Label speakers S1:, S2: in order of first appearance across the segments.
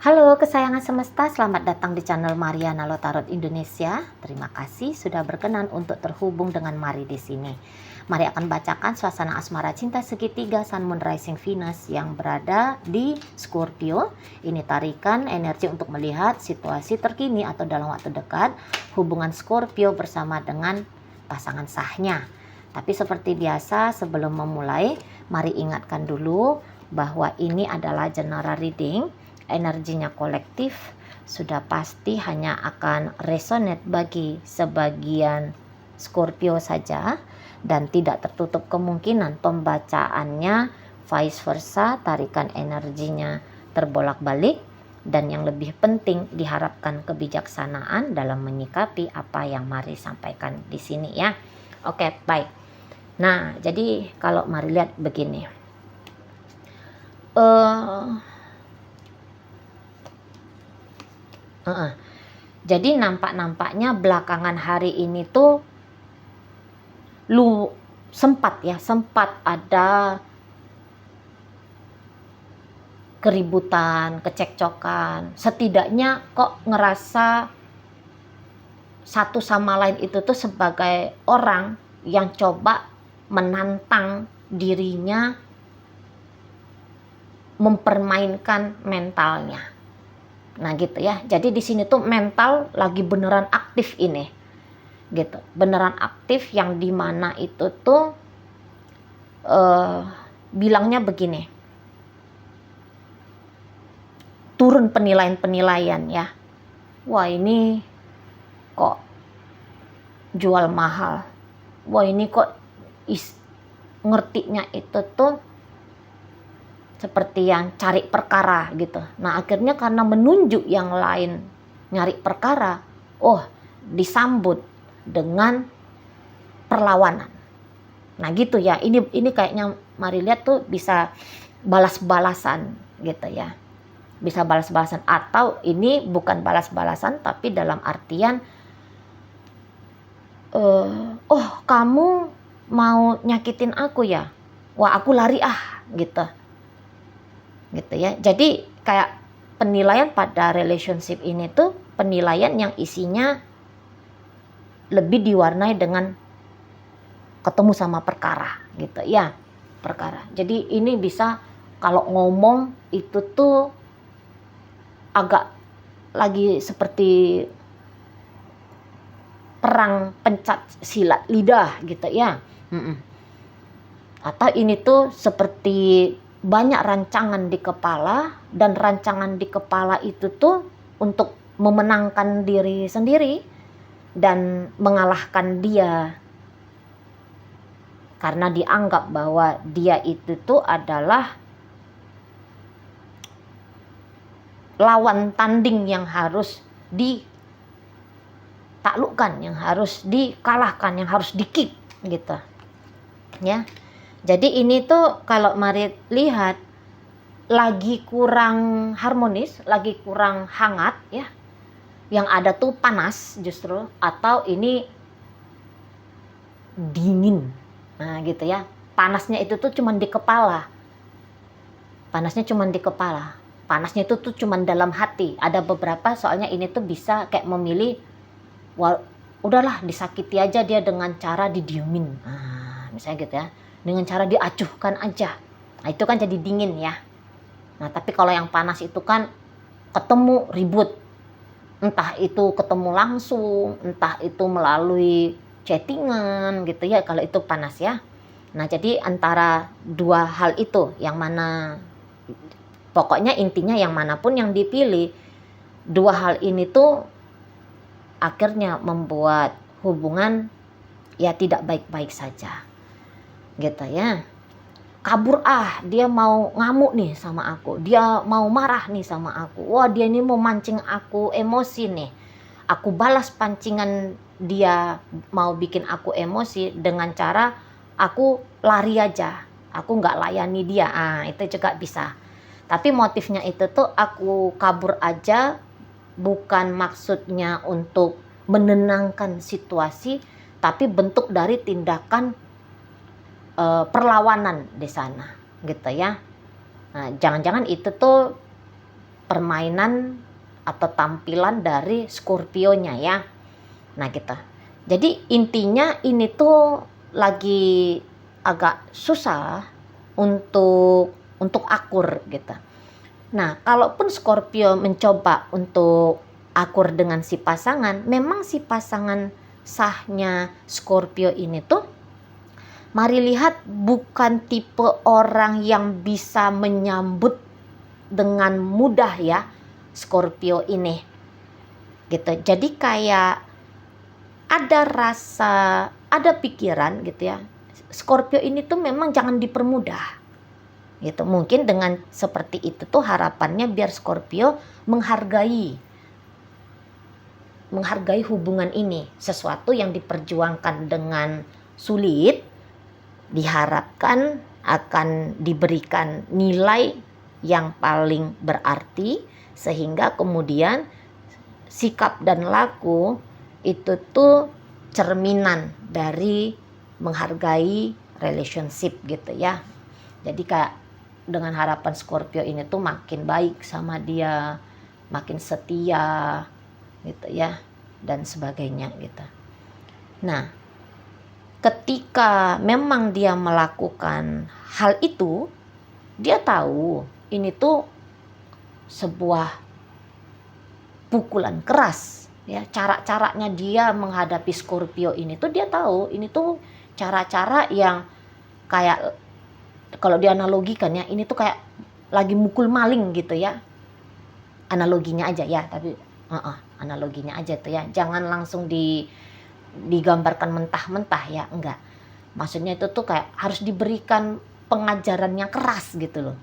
S1: Halo kesayangan semesta, selamat datang di channel Mariana Lotarot Indonesia. Terima kasih sudah berkenan untuk terhubung dengan Mari di sini. Mari akan bacakan suasana asmara cinta segitiga Sun Moon Rising Venus yang berada di Scorpio. Ini tarikan energi untuk melihat situasi terkini atau dalam waktu dekat hubungan Scorpio bersama dengan pasangan sahnya. Tapi seperti biasa sebelum memulai, mari ingatkan dulu bahwa ini adalah general reading. Energinya kolektif, sudah pasti hanya akan resonate bagi sebagian Scorpio saja dan tidak tertutup kemungkinan pembacaannya vice versa, tarikan energinya terbolak-balik, dan yang lebih penting diharapkan kebijaksanaan dalam menyikapi apa yang Mari sampaikan di sini ya. Oke, baik. Nah, jadi kalau Mari lihat begini. Jadi nampaknya belakangan hari ini tuh sempat ada keributan, kecekcokan. Setidaknya kok ngerasa satu sama lain itu tuh sebagai orang yang coba menantang dirinya, mempermainkan mentalnya. Nah gitu ya. Jadi di sini tuh mental lagi beneran aktif ini. Gitu. Beneran aktif yang dimana itu tuh bilangnya begini. Turun penilaian ya. Wah ini kok jual mahal. Wah ini kok ngertinya itu tuh seperti yang cari perkara gitu. Nah akhirnya karena menunjuk yang lain nyari perkara, disambut dengan perlawanan. Nah gitu ya, ini kayaknya Mari lihat tuh bisa balas-balasan gitu ya. Bisa balas-balasan atau ini bukan balas-balasan tapi dalam artian kamu mau nyakitin aku ya? Wah aku lari gitu ya. Jadi kayak penilaian pada relationship ini tuh penilaian yang isinya lebih diwarnai dengan ketemu sama perkara gitu ya, perkara. Jadi ini bisa kalau ngomong itu tuh agak lagi seperti perang pencak silat lidah gitu ya. Atau ini tuh seperti banyak rancangan di kepala, dan rancangan di kepala itu tuh untuk memenangkan diri sendiri dan mengalahkan dia, karena dianggap bahwa dia itu tuh adalah lawan tanding yang harus ditaklukkan, yang harus dikalahkan, yang harus di-kick gitu ya. Jadi ini tuh kalau Mari lihat lagi kurang harmonis, lagi kurang hangat ya. Yang ada tuh panas justru, atau ini dingin. Nah gitu ya. Panasnya itu tuh cuman di kepala. Panasnya cuman di kepala. Panasnya itu tuh cuman dalam hati. Ada beberapa soalnya ini tuh bisa kayak memilih, udahlah disakiti aja dia dengan cara didiemin. Nah misalnya gitu ya. Dengan cara diacuhkan aja. Nah itu kan jadi dingin ya. Nah tapi kalau yang panas itu kan ketemu ribut. Entah itu ketemu langsung, entah itu melalui chattingan gitu ya, kalau itu panas ya. Nah jadi antara dua hal itu yang mana, pokoknya intinya yang manapun yang dipilih, dua hal ini tuh akhirnya membuat hubungan ya tidak baik-baik saja gitu ya. Kabur dia mau ngamuk nih sama aku, dia mau marah nih sama aku, wah dia ini mau mancing aku emosi nih, aku balas pancingan dia mau bikin aku emosi dengan cara aku lari aja, aku nggak layani dia. Itu juga bisa, tapi motifnya itu tuh aku kabur aja bukan maksudnya untuk menenangkan situasi, tapi bentuk dari tindakan perlawanan di sana gitu ya. Nah, jangan-jangan itu tuh permainan atau tampilan dari Scorpio-nya ya. Nah gitu. Jadi intinya ini tuh lagi agak susah untuk akur gitu. Nah, kalaupun Scorpio mencoba untuk akur dengan si pasangan, memang si pasangan sahnya Scorpio ini tuh, mari lihat, bukan tipe orang yang bisa menyambut dengan mudah ya Scorpio ini gitu. Jadi kayak ada rasa, ada pikiran gitu ya, Scorpio ini tuh memang jangan dipermudah gitu. Mungkin dengan seperti itu tuh harapannya biar Scorpio menghargai hubungan ini. Sesuatu yang diperjuangkan dengan sulit diharapkan akan diberikan nilai yang paling berarti, sehingga kemudian sikap dan laku itu tuh cerminan dari menghargai relationship gitu ya. Jadi kayak dengan harapan Scorpio ini tuh makin baik sama dia, makin setia gitu ya, dan sebagainya gitu. Nah, ketika memang dia melakukan hal itu, dia tahu ini tuh sebuah pukulan keras ya. Cara-caranya dia menghadapi Scorpio ini tuh dia tahu ini tuh cara-cara yang kayak, kalau dianalogikan ya, ini tuh kayak lagi mukul maling gitu ya. Analoginya aja ya, tapi analoginya aja tuh ya. Jangan langsung digambarkan mentah-mentah ya, enggak. Maksudnya itu tuh kayak harus diberikan pengajaran yang keras gitu loh.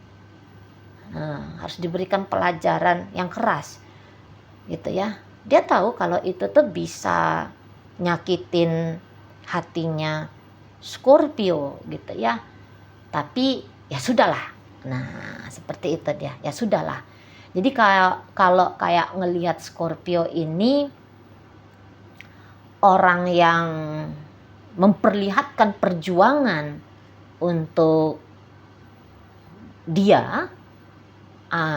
S1: Harus diberikan pelajaran yang keras gitu ya. Dia tahu kalau itu tuh bisa nyakitin hatinya Scorpio gitu ya. Tapi ya sudahlah. Nah, seperti itu dia. Ya sudahlah. Jadi kalau kayak ngelihat Scorpio ini orang yang memperlihatkan perjuangan untuk dia,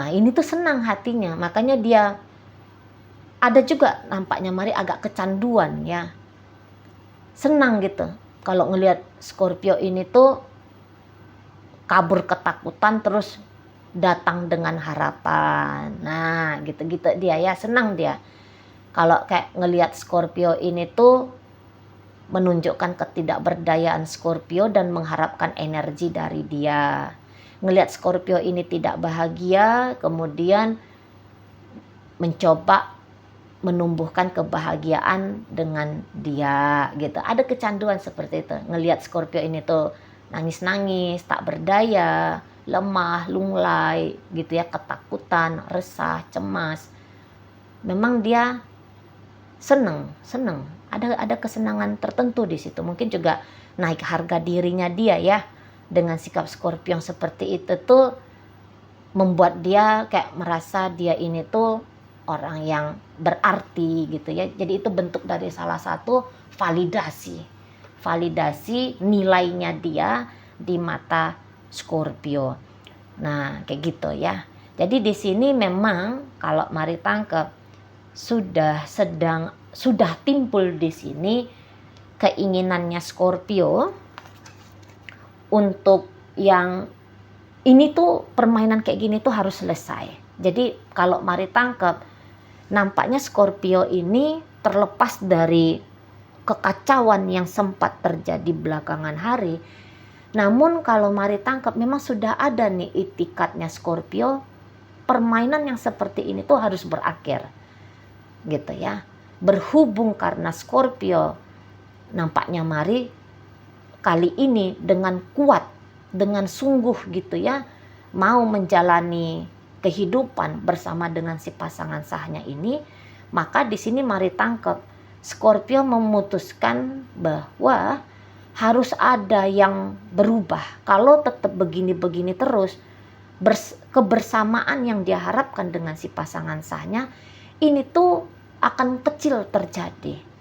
S1: ini tuh senang hatinya. Makanya dia ada juga nampaknya mari agak kecanduan ya. Senang gitu kalau ngelihat Scorpio ini tuh kabur ketakutan terus datang dengan harapan. Nah, gitu-gitu dia ya, senang dia. Kalau kayak ngelihat Scorpio ini tuh menunjukkan ketidakberdayaan Scorpio dan mengharapkan energi dari dia. Ngelihat Scorpio ini tidak bahagia, kemudian mencoba menumbuhkan kebahagiaan dengan dia gitu. Ada kecanduan seperti itu. Ngelihat Scorpio ini tuh nangis-nangis, tak berdaya, lemah, lunglai gitu ya, ketakutan, resah, cemas. Memang dia seneng. Ada kesenangan tertentu di situ. Mungkin juga naik harga dirinya dia ya. Dengan sikap Scorpio yang seperti itu tuh membuat dia kayak merasa dia ini tuh orang yang berarti gitu ya. Jadi itu bentuk dari salah satu validasi nilainya dia di mata Scorpio. Nah, kayak gitu ya. Jadi di sini memang kalau mari tangkap sudah timbul di sini keinginannya Scorpio untuk yang ini tuh, permainan kayak gini tuh harus selesai. Jadi kalau mari tangkap, nampaknya Scorpio ini terlepas dari kekacauan yang sempat terjadi belakangan hari. Namun kalau mari tangkap, memang sudah ada nih itikadnya Scorpio, permainan yang seperti ini tuh harus berakhir gitu ya. Berhubung karena Scorpio nampaknya mari kali ini dengan kuat, dengan sungguh gitu ya, mau menjalani kehidupan bersama dengan si pasangan sahnya ini, maka di sini mari tangkap, Scorpio memutuskan bahwa harus ada yang berubah. Kalau tetap begini-begini terus, kebersamaan yang dia harapkan dengan si pasangan sahnya ini tuh akan kecil terjadi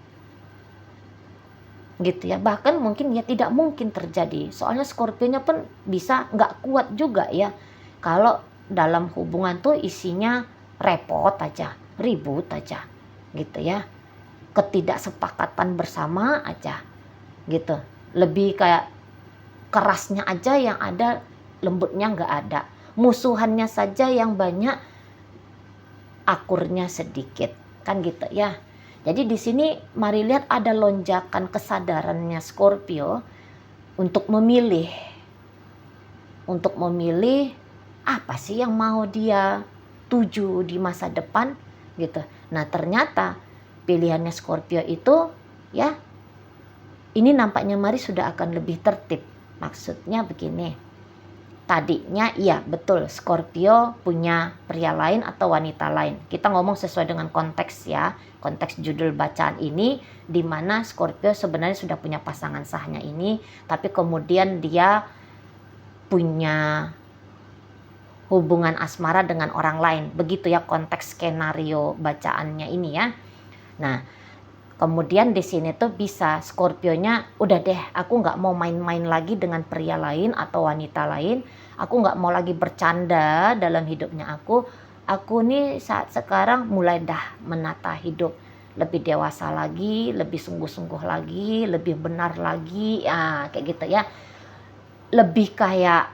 S1: gitu ya. Bahkan mungkin ya tidak mungkin terjadi, soalnya Scorpio-nya pun bisa nggak kuat juga ya kalau dalam hubungan tuh isinya repot aja, ribut aja gitu ya, ketidaksepakatan bersama aja gitu, lebih kayak kerasnya aja yang ada, lembutnya nggak ada, musuhannya saja yang banyak, akurnya sedikit, kan gitu ya. Jadi di sini mari lihat ada lonjakan kesadarannya Scorpio untuk memilih apa sih yang mau dia tuju di masa depan gitu. Nah ternyata pilihannya Scorpio itu ya, ini nampaknya Mari sudah akan lebih tertib. Maksudnya begini, tadinya iya betul Scorpio punya pria lain atau wanita lain. Kita ngomong sesuai dengan konteks ya, konteks judul bacaan ini, di mana Scorpio sebenarnya sudah punya pasangan sahnya ini, tapi kemudian dia punya hubungan asmara dengan orang lain. Begitu ya konteks skenario bacaannya ini ya. Nah, kemudian di sini tuh bisa Scorpionya udah deh, aku nggak mau main-main lagi dengan pria lain atau wanita lain. Aku nggak mau lagi bercanda dalam hidupnya aku. Aku nih saat sekarang mulai dah menata hidup lebih dewasa lagi, lebih sungguh-sungguh lagi, lebih benar lagi, ya kayak gitu ya. Lebih kayak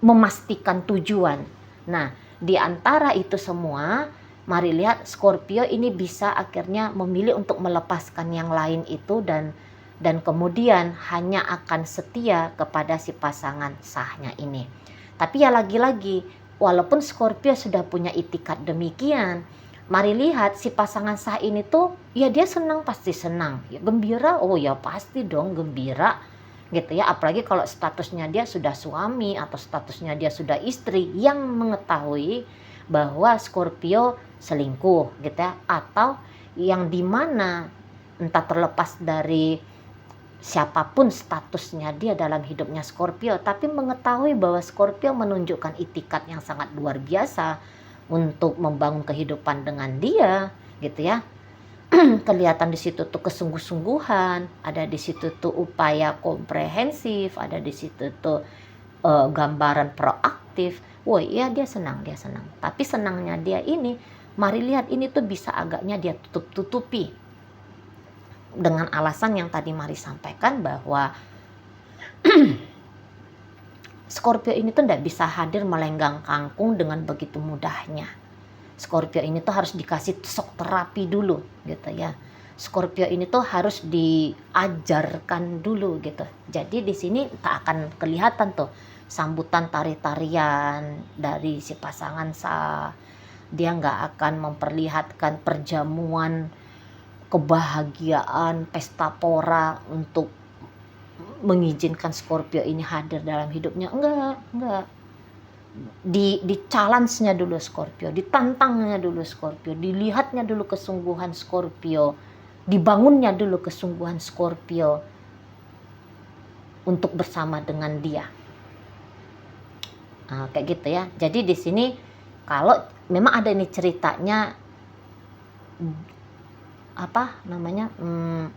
S1: memastikan tujuan. Nah, di antara itu semua, mari lihat Scorpio ini bisa akhirnya memilih untuk melepaskan yang lain itu dan kemudian hanya akan setia kepada si pasangan sahnya ini. Tapi ya lagi-lagi, walaupun Scorpio sudah punya itikat demikian, mari lihat si pasangan sah ini tuh ya dia senang, pasti senang, ya gembira, oh ya pasti dong gembira gitu ya, apalagi kalau statusnya dia sudah suami atau statusnya dia sudah istri yang mengetahui bahwa Scorpio selingkuh gitu ya, atau yang dimana entah terlepas dari siapapun statusnya dia dalam hidupnya Scorpio, tapi mengetahui bahwa Scorpio menunjukkan itikat yang sangat luar biasa untuk membangun kehidupan dengan dia gitu ya. Kelihatan di situ tuh kesungguh-sungguhan, ada di situ tuh upaya komprehensif, ada di situ tuh gambaran proaktif. Wah iya dia senang. Tapi senangnya dia ini, mari lihat ini tuh bisa agaknya dia tutup-tutupi dengan alasan yang tadi Mari sampaikan bahwa Scorpio ini tuh tidak bisa hadir melenggang kangkung dengan begitu mudahnya. Scorpio ini tuh harus dikasih shock terapi dulu gitu ya. Scorpio ini tuh harus diajarkan dulu gitu. Jadi di sini tak akan kelihatan tuh sambutan tari-tarian dari si pasangan sah. Dia nggak akan memperlihatkan perjamuan kebahagiaan, pesta pora untuk mengizinkan Scorpio ini hadir dalam hidupnya. Enggak. Di challenge-nya dulu Scorpio, ditantangnya dulu Scorpio, dilihatnya dulu kesungguhan Scorpio, dibangunnya dulu kesungguhan Scorpio untuk bersama dengan dia. Nah, kayak gitu ya. Jadi di sini kalau memang ada ini ceritanya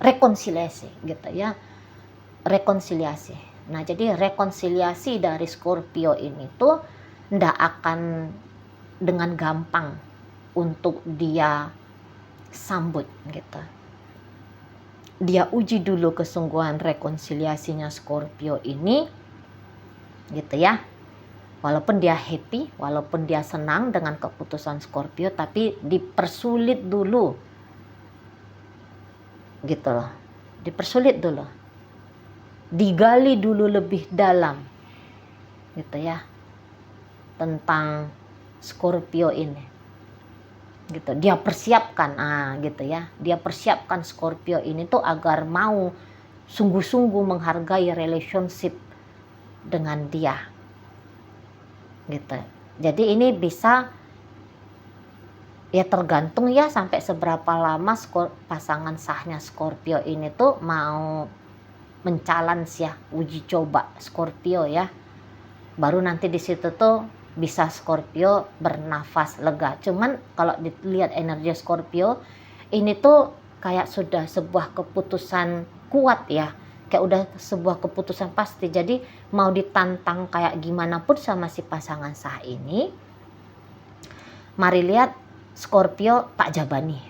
S1: rekonsiliasi gitu ya. Rekonsiliasi. Nah, jadi rekonsiliasi dari Scorpio ini tuh ndak akan dengan gampang untuk dia sambut gitu. Dia uji dulu kesungguhan rekonsiliasinya Scorpio ini gitu ya. Walaupun dia happy, walaupun dia senang dengan keputusan Scorpio, tapi dipersulit dulu gitu loh. Dipersulit dulu. Digali dulu lebih dalam gitu ya tentang Scorpio ini gitu. Dia persiapkan gitu ya. Dia persiapkan Scorpio ini tuh agar mau sungguh-sungguh menghargai relationship dengan dia gitu. Jadi ini bisa ya tergantung ya sampai seberapa lama pasangan sahnya Scorpio ini tuh mau men-challenge ya, uji coba Scorpio ya. Baru nanti di situ tuh bisa Scorpio bernafas lega. Cuman kalau dilihat energi Scorpio ini tuh kayak sudah sebuah keputusan kuat ya, kayak udah sebuah keputusan pasti. Jadi mau ditantang kayak gimana pun sama si pasangan sah ini, Mari lihat Scorpio tak jabani.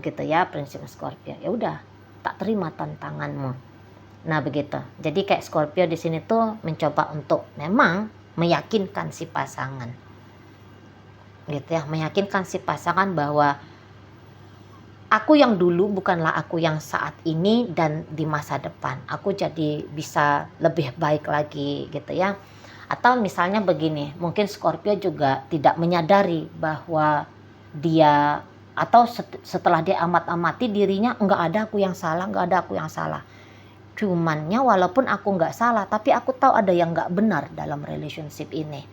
S1: Gitu ya prinsip Scorpio. Ya udah, tak terima tantanganmu. Nah begitu. Jadi kayak Scorpio di sini tuh mencoba untuk memang meyakinkan si pasangan. Gitu ya, meyakinkan si pasangan bahwa aku yang dulu bukanlah aku yang saat ini dan di masa depan. Aku jadi bisa lebih baik lagi gitu ya. Atau misalnya begini, mungkin Scorpio juga tidak menyadari bahwa dia atau setelah dia amat-amati dirinya, nggak ada aku yang salah, nggak ada aku yang salah. Cumannya walaupun aku nggak salah, tapi aku tahu ada yang nggak benar dalam relationship ini.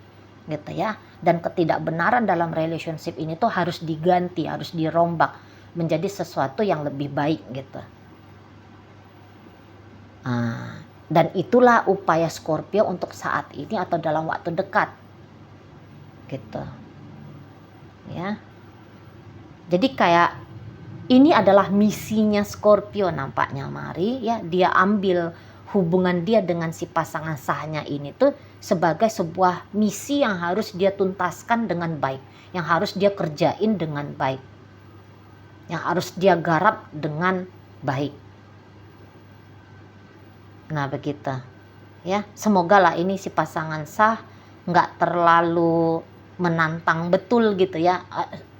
S1: Gitu ya. Dan ketidakbenaran dalam relationship ini tuh harus diganti, harus dirombak menjadi sesuatu yang lebih baik gitu. Dan itulah upaya Scorpio untuk saat ini atau dalam waktu dekat gitu ya. Jadi kayak ini adalah misinya Scorpio nampaknya Mari ya. Dia ambil hubungan dia dengan si pasangan sahnya ini tuh sebagai sebuah misi yang harus dia tuntaskan dengan baik, yang harus dia kerjain dengan baik, yang harus dia garap dengan baik. Nah begitu ya. Semoga lah ini si pasangan sah nggak terlalu menantang betul gitu ya,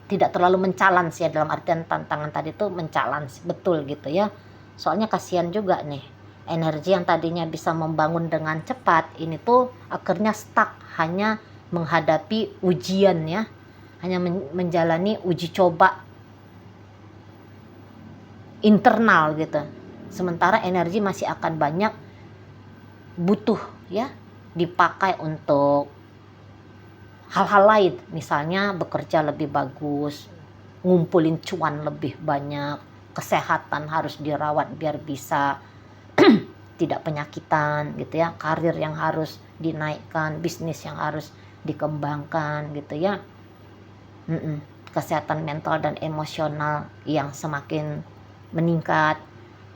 S1: tidak terlalu menchallenge ya, dalam artian tantangan tadi tuh menchallenge betul gitu ya. Soalnya kasihan juga nih, energi yang tadinya bisa membangun dengan cepat ini tuh akhirnya stuck, hanya menghadapi ujian ya, hanya menjalani uji coba internal gitu. Sementara energi masih akan banyak butuh ya dipakai untuk hal-hal lain, misalnya bekerja lebih bagus, ngumpulin cuan lebih banyak, kesehatan harus dirawat biar bisa tidak penyakitan gitu ya, karir yang harus dinaikkan, bisnis yang harus dikembangkan gitu ya, kesehatan mental dan emosional yang semakin meningkat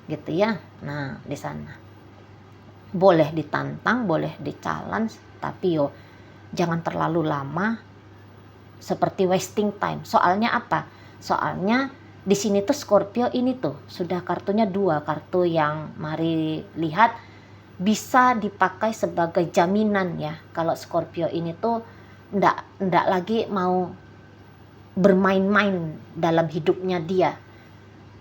S1: gitu ya. Nah di sana boleh ditantang, boleh di-challenge, tapi jangan terlalu lama seperti wasting time. Soalnya apa? Soalnya di sini tuh Scorpio ini tuh sudah kartunya 2 kartu yang Mari lihat bisa dipakai sebagai jaminan ya. Kalau Scorpio ini tuh ndak lagi mau bermain-main dalam hidupnya dia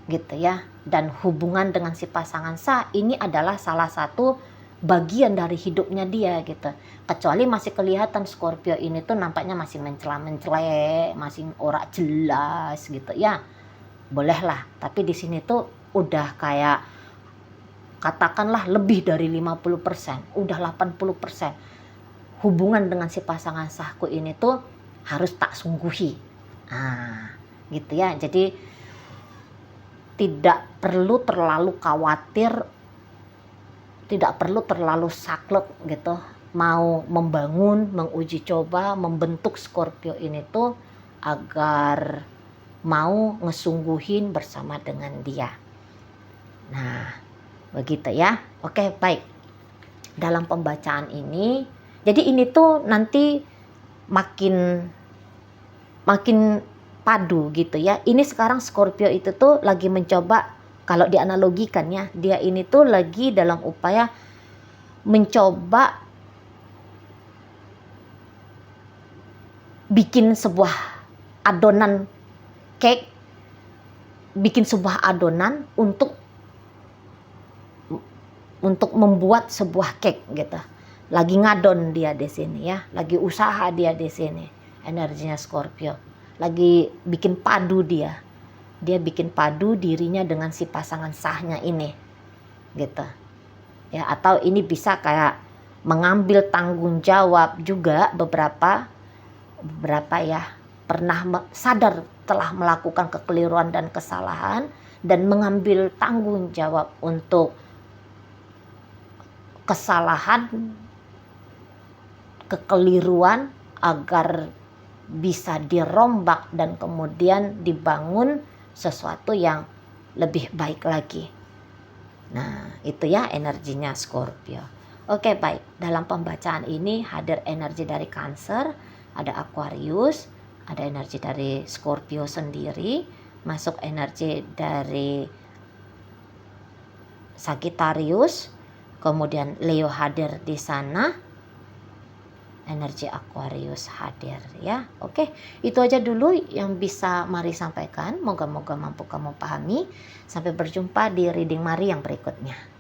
S1: gitu ya. Dan hubungan dengan si pasangan sah ini adalah salah satu bagian dari hidupnya dia gitu. Kecuali masih kelihatan Scorpio ini tuh nampaknya masih mencela-mencela, masih ora jelas gitu ya. Bolehlah, tapi di sini tuh udah kayak katakanlah lebih dari 50%, udah 80%. Hubungan dengan si pasangan sahku ini tuh harus tak sungguhi. Gitu ya. Jadi tidak perlu terlalu khawatir, tidak perlu terlalu saklek gitu, mau membangun, menguji coba, membentuk Scorpio ini tuh agar mau ngesungguhin bersama dengan dia. Nah begitu ya. Oke baik, dalam pembacaan ini jadi ini tuh nanti makin padu gitu ya. Ini sekarang Scorpio itu tuh lagi mencoba, kalau dianalogikan ya, dia ini tuh lagi dalam upaya mencoba bikin sebuah adonan cake, bikin sebuah adonan untuk membuat sebuah cake gitu. Lagi ngadon dia di sini ya, lagi usaha dia di sini. Energinya Scorpio lagi bikin padu dia bikin padu dirinya dengan si pasangan sahnya ini gitu ya. Atau ini bisa kayak mengambil tanggung jawab juga, beberapa ya pernah sadar telah melakukan kekeliruan dan kesalahan dan mengambil tanggung jawab untuk kesalahan, kekeliruan agar bisa dirombak dan kemudian dibangun sesuatu yang lebih baik lagi. Nah itu ya energinya Scorpio. Oke baik, dalam pembacaan ini hadir energi dari Cancer, ada Aquarius, ada energi dari Scorpio sendiri, masuk energi dari Sagittarius, kemudian Leo hadir di sana, energi Aquarius hadir ya. Oke, itu aja dulu yang bisa Mari sampaikan. Moga-moga mampu kamu pahami. Sampai berjumpa di reading Mari yang berikutnya.